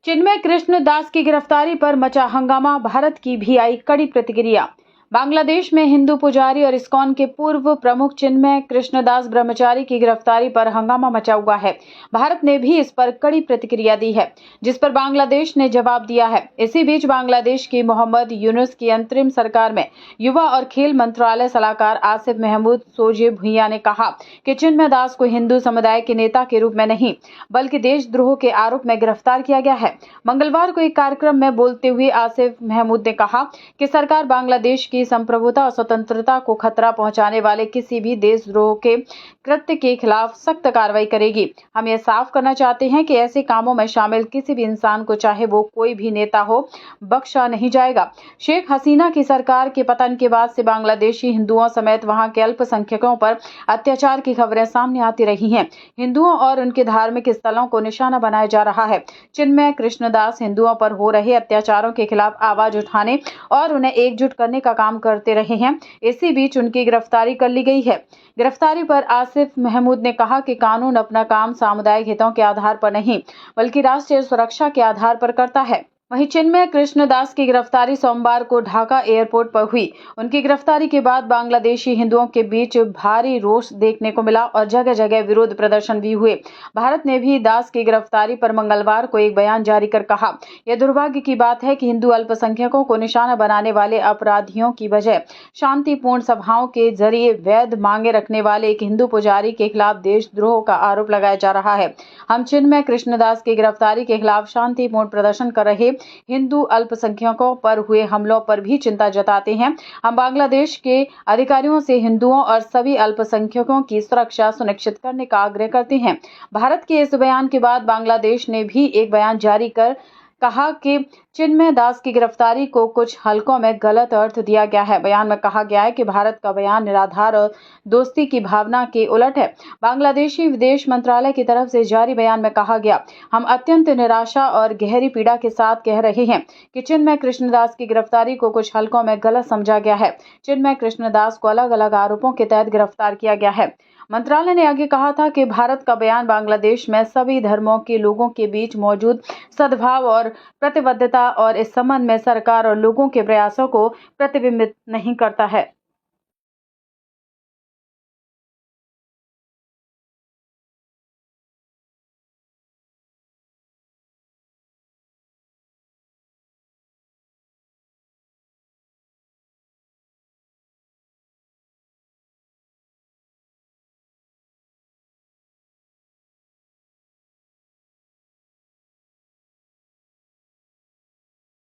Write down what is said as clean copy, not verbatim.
चिन्मय कृष्ण दास की गिरफ्तारी पर मचा हंगामा, भारत की भी आई कड़ी प्रतिक्रिया। बांग्लादेश में हिंदू पुजारी और इस्कॉन के पूर्व प्रमुख चिन्मय कृष्णदास ब्रह्मचारी की गिरफ्तारी पर हंगामा मचा हुआ है। भारत ने भी इस पर कड़ी प्रतिक्रिया दी है, जिस पर बांग्लादेश ने जवाब दिया है। इसी बीच बांग्लादेश की मोहम्मद यूनुस की अंतरिम सरकार में युवा और खेल मंत्रालय सलाहकार आसिफ महमूद सोजे भुइया ने कहा कि चिन्मय दास को हिंदू समुदाय के नेता के रूप में नहीं, बल्कि देशद्रोह के आरोप में गिरफ्तार किया गया है। मंगलवार को एक कार्यक्रम में बोलते हुए आसिफ महमूद ने कहा कि सरकार बांग्लादेश की संप्रभुता और स्वतंत्रता को खतरा पहुंचाने वाले किसी भी देशद्रोह के कृत्य के खिलाफ सख्त कार्रवाई करेगी। हम ये साफ करना चाहते हैं कि ऐसे कामों में शामिल किसी भी इंसान को, चाहे वो कोई भी नेता हो, बख्शा नहीं जाएगा। शेख हसीना की सरकार के पतन के बाद से बांग्लादेशी हिंदुओं समेत वहां के अल्पसंख्यकों पर अत्याचार की खबरें सामने आती रही हैं। हिंदुओं और उनके धार्मिक स्थलों को निशाना बनाया जा रहा है। चिन्मय कृष्णदास हिंदुओं पर हो रहे अत्याचारों के खिलाफ आवाज उठाने और उन्हें एकजुट करने का काम करते रहे हैं। इसी बीच उनकी गिरफ्तारी कर ली गई है। गिरफ्तारी पर आसिफ महमूद ने कहा कि कानून अपना काम सामुदायिक हितों के आधार पर नहीं, बल्कि राष्ट्रीय सुरक्षा के आधार पर करता है। वहीं चिन्मय कृष्णदास की गिरफ्तारी सोमवार को ढाका एयरपोर्ट पर हुई। उनकी गिरफ्तारी के बाद बांग्लादेशी हिंदुओं के बीच भारी रोष देखने को मिला और जगह जगह विरोध प्रदर्शन भी हुए। भारत ने भी दास की गिरफ्तारी पर मंगलवार को एक बयान जारी कर कहा, यह दुर्भाग्य की बात है कि हिंदू अल्पसंख्यकों को निशाना बनाने वाले अपराधियों की वजह शांतिपूर्ण सभाओं के जरिए वैध मांगे रखने वाले एक हिंदू पुजारी के खिलाफ देशद्रोह का आरोप लगाया जा रहा है। हम चिन्मय कृष्णदास की गिरफ्तारी के खिलाफ शांतिपूर्ण प्रदर्शन कर रहे हिंदू अल्पसंख्यकों पर हुए हमलों पर भी चिंता जताते हैं। हम बांग्लादेश के अधिकारियों से हिंदुओं और सभी अल्पसंख्यकों की सुरक्षा सुनिश्चित करने का आग्रह करते हैं। भारत के इस बयान के बाद बांग्लादेश ने भी एक बयान जारी कर कहा कि चिन्मय दास की गिरफ्तारी को कुछ हलकों में गलत अर्थ दिया गया है। बयान में कहा गया है कि भारत का बयान निराधार और दोस्ती की भावना के उलट है। बांग्लादेशी विदेश मंत्रालय की तरफ से जारी बयान में कहा गया, हम अत्यंत निराशा और गहरी पीड़ा के साथ कह रहे हैं कि चिन्मय कृष्णदास की गिरफ्तारी को कुछ हलकों में गलत समझा गया है। चिन्मय कृष्णदास को अलग अलग आरोपों के तहत गिरफ्तार किया गया है। मंत्रालय ने आगे कहा था कि भारत का बयान बांग्लादेश में सभी धर्मों के लोगों के बीच मौजूद सद्भाव और प्रतिबद्धता और इस संबंध में सरकार और लोगों के प्रयासों को प्रतिबिंबित नहीं करता है।